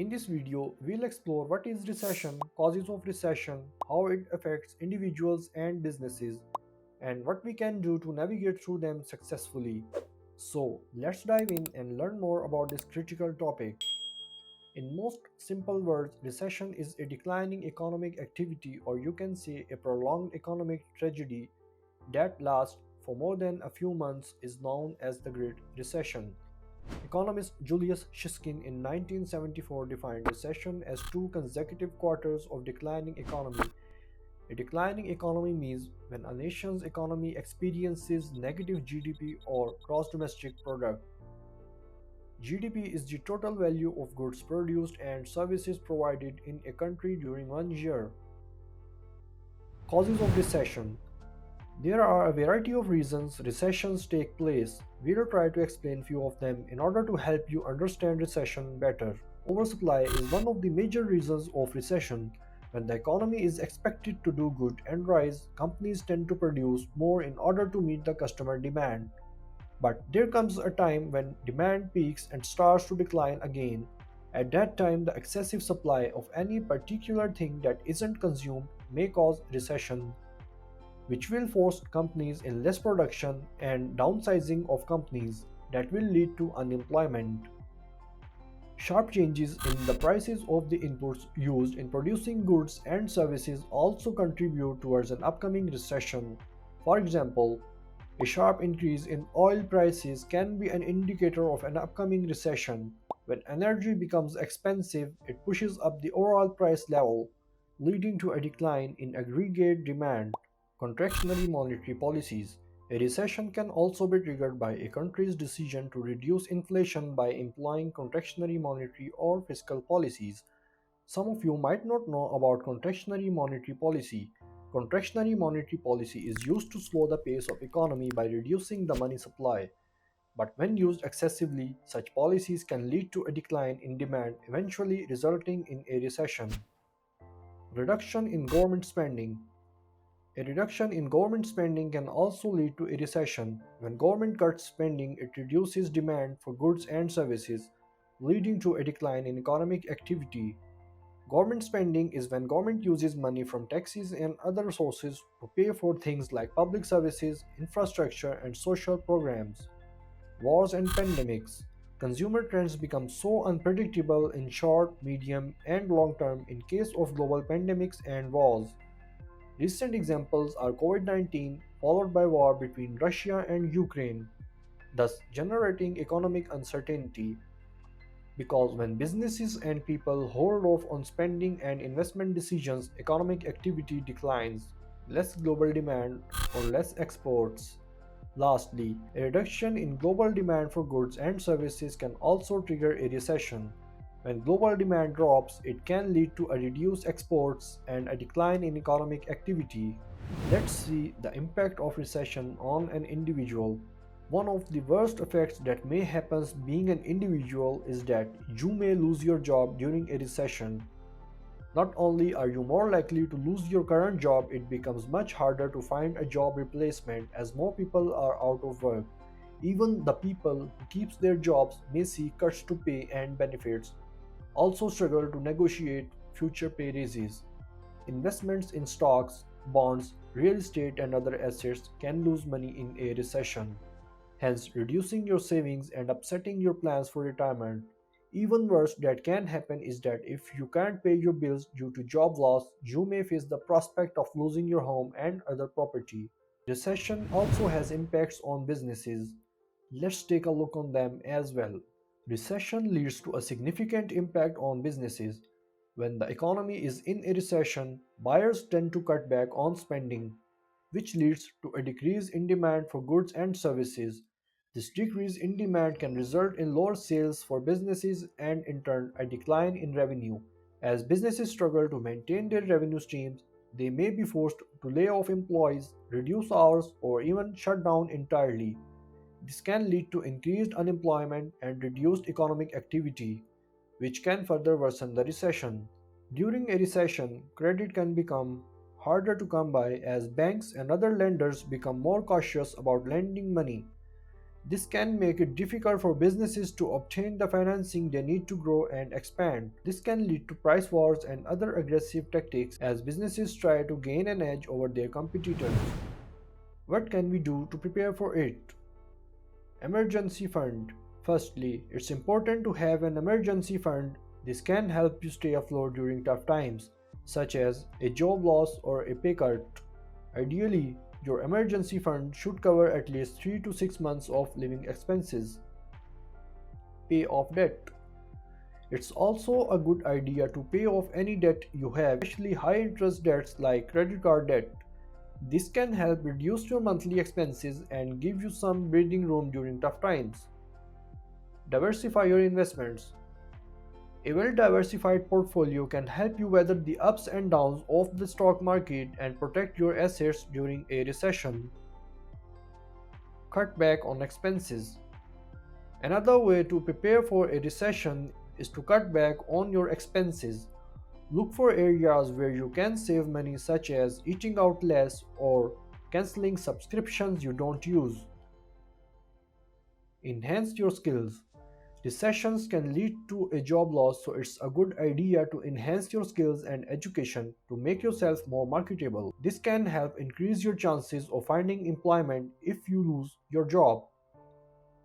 In this video, we'll explore what is recession, causes of recession, how it affects individuals and businesses, and what we can do to navigate through them successfully. So, let's dive in and learn more about this critical topic. In most simple words, recession is a declining economic activity, or you can say a prolonged economic tragedy that lasts for more than a few months, is known as the Great Recession. Economist Julius Shiskin in 1974 defined recession as two consecutive quarters of declining economy. A declining economy means when a nation's economy experiences negative GDP or gross domestic product. GDP is the total value of goods produced and services provided in a country during one year. Causes of recession. There are a variety of reasons recessions take place. We will try to explain few of them in order to help you understand recession better. Oversupply is one of the major reasons of recession. When the economy is expected to do good and rise, companies tend to produce more in order to meet the customer demand. But there comes a time when demand peaks and starts to decline again. At that time, the excessive supply of any particular thing that isn't consumed may cause recession, which will force companies in less production and downsizing of companies that will lead to unemployment. Sharp changes in the prices of the inputs used in producing goods and services also contribute towards an upcoming recession. For example, a sharp increase in oil prices can be an indicator of an upcoming recession. When energy becomes expensive, it pushes up the overall price level, leading to a decline in aggregate demand. Contractionary monetary policies. A recession can also be triggered by a country's decision to reduce inflation by employing contractionary monetary or fiscal policies. Some of you might not know about contractionary monetary policy. Contractionary monetary policy is used to slow the pace of economy by reducing the money supply. But when used excessively, such policies can lead to a decline in demand, eventually resulting in a recession. Reduction in government spending. A reduction in government spending can also lead to a recession. When government cuts spending, it reduces demand for goods and services, leading to a decline in economic activity. Government spending is when government uses money from taxes and other sources to pay for things like public services, infrastructure, and social programs. Wars and pandemics. Consumer trends become so unpredictable in short, medium, and long term in case of global pandemics and wars. Recent examples are COVID-19 followed by war between Russia and Ukraine, thus generating economic uncertainty. Because when businesses and people hold off on spending and investment decisions, economic activity declines, less global demand or less exports. Lastly, a reduction in global demand for goods and services can also trigger a recession. When global demand drops, it can lead to a reduced exports and a decline in economic activity. Let's see the impact of recession on an individual. One of the worst effects that may happen being an individual is that you may lose your job during a recession. Not only are you more likely to lose your current job, it becomes much harder to find a job replacement as more people are out of work. Even the people who keeps their jobs may see cuts to pay and benefits, also struggle to negotiate future pay raises. Investments in stocks, bonds, real estate and other assets can lose money in a recession, hence reducing your savings and upsetting your plans for retirement. Even worse that can happen is that if you can't pay your bills due to job loss, you may face the prospect of losing your home and other property. Recession also has impacts on businesses. Let's take a look on them as well. Recession leads to a significant impact on businesses. When the economy is in a recession, buyers tend to cut back on spending, which leads to a decrease in demand for goods and services. This decrease in demand can result in lower sales for businesses and in turn a decline in revenue. As businesses struggle to maintain their revenue streams, they may be forced to lay off employees, reduce hours, or even shut down entirely. This can lead to increased unemployment and reduced economic activity, which can further worsen the recession. During a recession, credit can become harder to come by as banks and other lenders become more cautious about lending money. This can make it difficult for businesses to obtain the financing they need to grow and expand. This can lead to price wars and other aggressive tactics as businesses try to gain an edge over their competitors. What can we do to prepare for it? Emergency fund. Firstly, it's important to have an emergency fund. This can help you stay afloat during tough times, such as a job loss or a pay cut. Ideally, your emergency fund should cover at least 3 to 6 months of living expenses. Pay off debt. It's also a good idea to pay off any debt you have, especially high interest debts like credit card debt. This can help reduce your monthly expenses and give you some breathing room during tough times. Diversify your investments. A well-diversified portfolio can help you weather the ups and downs of the stock market and protect your assets during a recession. Cut back on expenses. Another way to prepare for a recession is to cut back on your expenses. Look for areas where you can save money, such as eating out less or canceling subscriptions you don't use. Enhance your skills. Recessions can lead to a job loss, so it's a good idea to enhance your skills and education to make yourself more marketable. This can help increase your chances of finding employment if you lose your job.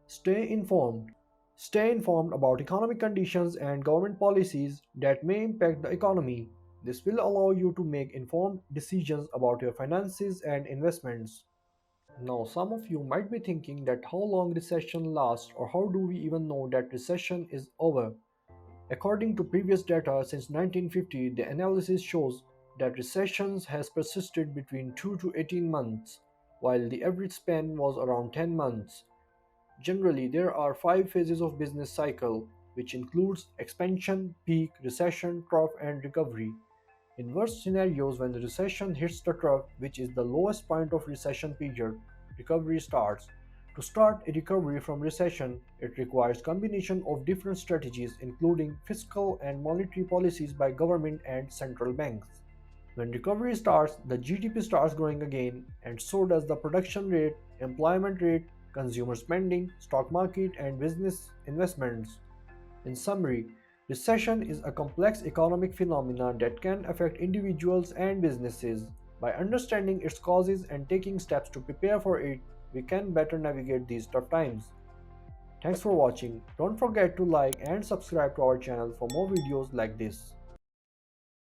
Stay informed. Stay informed about economic conditions and government policies that may impact the economy. This will allow you to make informed decisions about your finances and investments. Now, some of you might be thinking that how long recession lasts or how do we even know that recession is over? According to previous data since 1950, the analysis shows that recessions has persisted between 2 to 18 months, while the average span was around 10 months. Generally, there are 5 phases of business cycle, which includes expansion, peak, recession, trough, and recovery. In worst scenarios, when the recession hits the trough, which is the lowest point of recession period, recovery starts. To start a recovery from recession, it requires combination of different strategies including fiscal and monetary policies by government and central banks. When recovery starts, the GDP starts growing again, and so does the production rate, employment rate, consumer spending, stock market, and business investments. In summary, recession is a complex economic phenomenon that can affect individuals and businesses. By understanding its causes and taking steps to prepare for it, we can better navigate these tough times. Thanks for watching. Don't forget to like and subscribe to our channel for more videos like this.